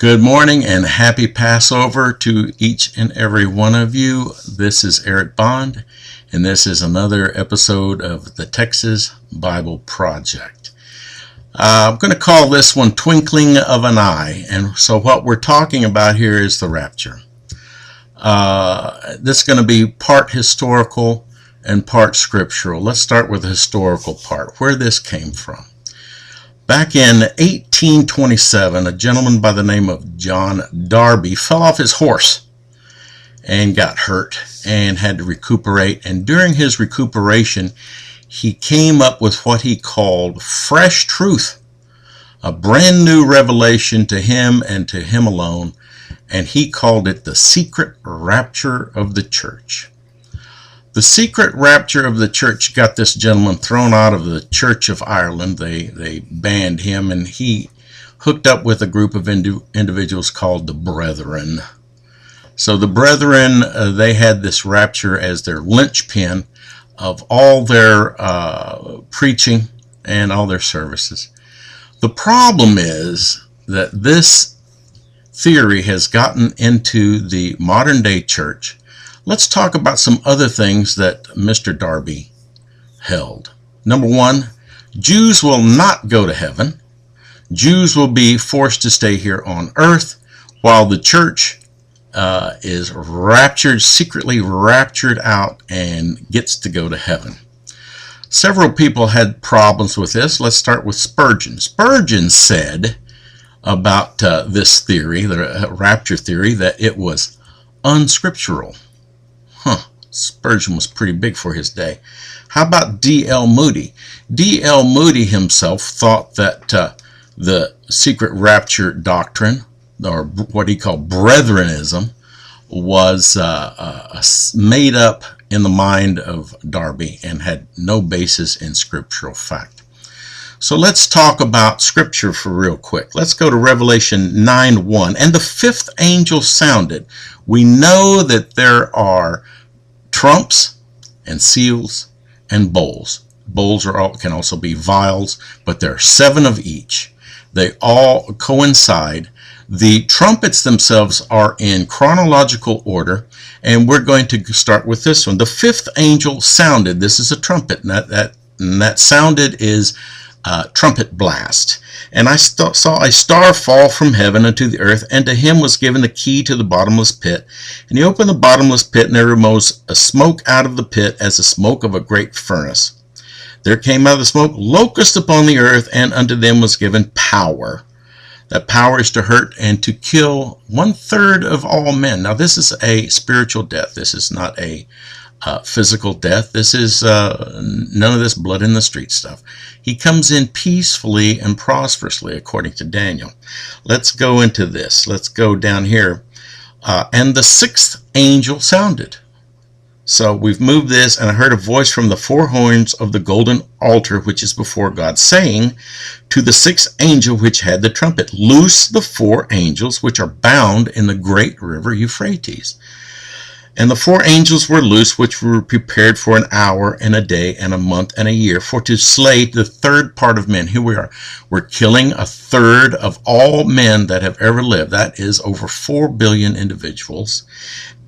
Good morning and happy Passover to each and every one of you. This is Eric Bond, and this is another episode of the Texas Bible Project. I'm going to call this one Twinkling of an Eye, and so what we're talking about here is the rapture. This is going to be part historical and part scriptural. Let's start with the historical part, where this came from. Back in 1827, a gentleman by the name of John Darby fell off his horse and got hurt and had to recuperate. And during his recuperation, he came up with what he called fresh truth, a brand new revelation to him and to him alone. And he called it the secret rapture of the church. The secret rapture of the church got this gentleman thrown out of the Church of Ireland. They banned him, and he hooked up with a group of individuals called the Brethren. So the Brethren, they had this rapture as their linchpin of all their preaching and all their services. The problem is that this theory has gotten into the modern day church. Let's talk about some other things that Mr. Darby held. Number one, Jews will not go to heaven. Jews will be forced to stay here on earth while the church is raptured, secretly raptured out and gets to go to heaven. Several people had problems with this. Let's start with Spurgeon. Spurgeon said about this theory, the rapture theory, that it was unscriptural. Spurgeon was pretty big for his day. How about D.L. Moody? D.L. Moody himself thought that the secret rapture doctrine, or what he called Brethrenism, was made up in the mind of Darby and had no basis in scriptural fact. So let's talk about scripture for real quick. Let's go to Revelation 9:1. And the fifth angel sounded. We know that there are trumps and seals and bowls. Bowls can also be vials, but there are 7 of each. They all coincide. The trumpets themselves are in chronological order, and we're going to start with this one. The fifth angel sounded. This is a trumpet, and that sounded is trumpet blast. And I saw a star fall from heaven unto the earth, and to him was given the key to the bottomless pit. And he opened the bottomless pit, and there arose a smoke out of the pit as the smoke of a great furnace. There came out of the smoke locusts upon the earth, and unto them was given power. That power is to hurt and to kill 1/3 of all men. Now this is a spiritual death. This is not a physical death. This is none of this blood in the street stuff. He comes in peacefully and prosperously, according to Daniel. Let's go into this. Let's go down here. And the sixth angel sounded. So we've moved this, and I heard a voice from the 4 horns of the golden altar which is before God, saying to the sixth angel which had the trumpet, loose the 4 angels which are bound in the great river Euphrates. And the 4 angels were loose, which were prepared for an hour and a day and a month and a year, for to slay the 1/3 part of men. Here we are. We're killing 1/3 of all men that have ever lived. That is over 4 billion individuals.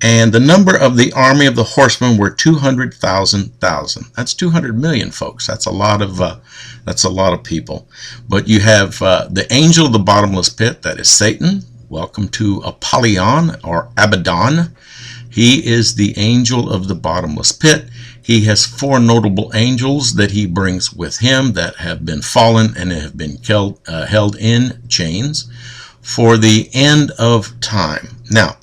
And the number of the army of the horsemen were 200,000. That's 200 million, folks. That's a lot of people. But you have the angel of the bottomless pit. That is Satan. Welcome to Apollyon or Abaddon. He is the angel of the bottomless pit. He has 4 notable angels that he brings with him that have been fallen and have been held in chains for the end of time. Now,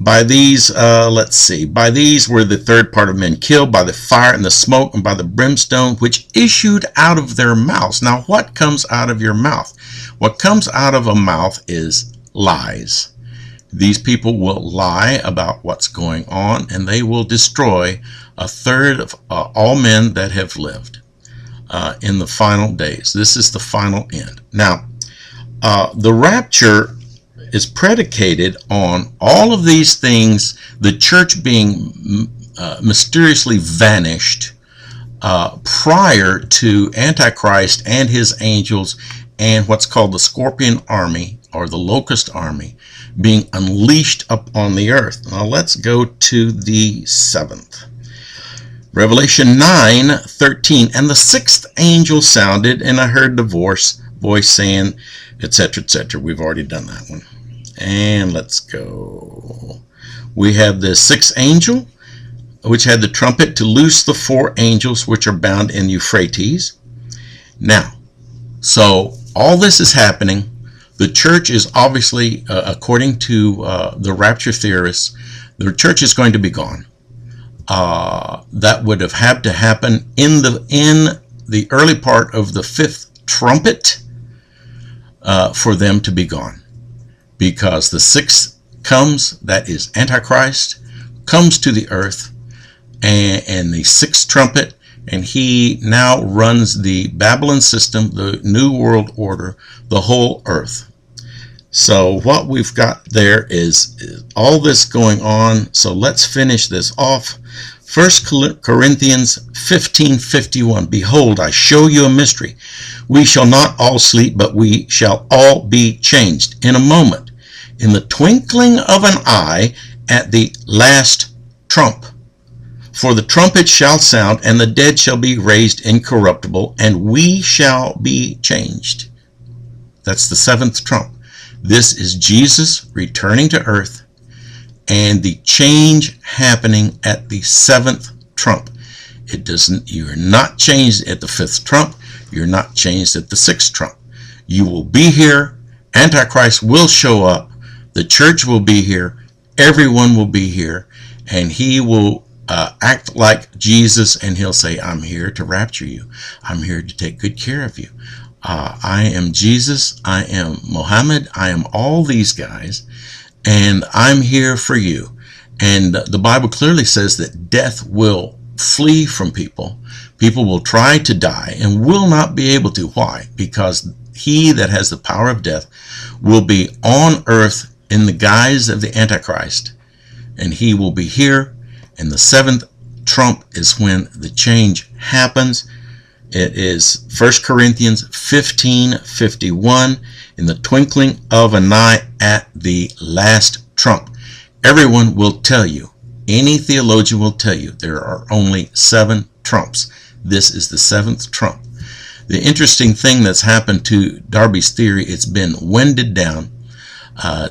by these, by these were the 1/3 part of men killed by the fire and the smoke and by the brimstone which issued out of their mouths. Now, what comes out of your mouth? What comes out of a mouth is lies. These people will lie about what's going on, and they will destroy 1/3 of all men that have lived in the final days. This is the final end. Now, the rapture is predicated on all of these things, the church being mysteriously vanished prior to Antichrist and his angels and what's called the scorpion army or the locust army being unleashed upon the earth. Now let's go to the 7th. Revelation 9:13, and the 6th angel sounded, and I heard the voice saying, etc., etc. We've already done that one. And let's go. We have the 6th angel, which had the trumpet to loose the 4 angels which are bound in Euphrates. Now, so all this is happening. The church is obviously, according to the rapture theorists, the church is going to be gone. That would have had to happen in the early part of the 5th trumpet for them to be gone, because the 6th comes, that is Antichrist, comes to the earth, and the 6th trumpet, and he now runs the Babylon system, the New World Order, the whole earth. So what we've got there is all this going on. So let's finish this off. 1 Corinthians 15:51. Behold, I show you a mystery. We shall not all sleep, but we shall all be changed in a moment, in the twinkling of an eye, at the last trump. For the trumpet shall sound, and the dead shall be raised incorruptible, and we shall be changed. That's the 7th trump. This is Jesus returning to earth, and the change happening at the 7th trump. You're not changed at the 5th trump. You're not changed at the 6th trump. You will be here. Antichrist will show up. The church will be here. Everyone will be here, and he will act like Jesus, and he'll say, I'm here to rapture you. I'm here to take good care of you. I am Jesus. I am Muhammad. I am all these guys, and I'm here for you. And the Bible clearly says that death will flee from people. People will try to die and will not be able to. Why? Because he that has the power of death will be on earth in the guise of the Antichrist, and he will be here. And the 7th trump is when the change happens. It is 1 Corinthians 15:51, in the twinkling of an eye, at the last trump. Everyone will tell you, any theologian will tell you, there are only 7 trumps. This is the 7th trump. The interesting thing that's happened to Darby's theory, it's been winded down.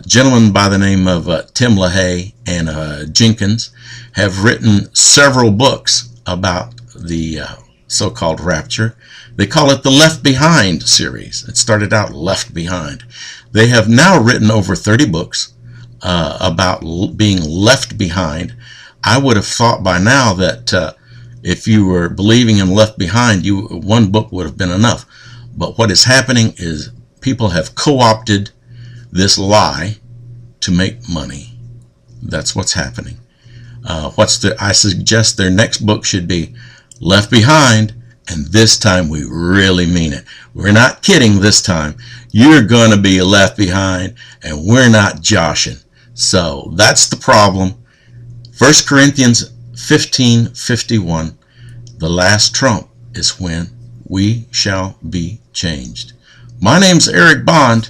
Gentlemen by the name of Tim LaHaye and Jenkins have written several books about the so-called rapture. They call it the Left Behind series. It started out Left Behind. They have now written over 30 books about being left behind. I would have thought by now that if you were believing in Left Behind, one book would have been enough. But what is happening is people have co-opted this lie to make money. That's what's happening. I suggest their next book should be Left Behind, and this time we really mean it. We're not kidding this time. You're going to be left behind, and we're not joshing. So that's the problem. 1 Corinthians 15:51, the last trump is when we shall be changed. My name's Eric Bond.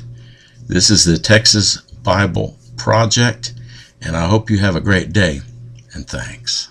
This is the Texas Bible Project, and I hope you have a great day, and thanks.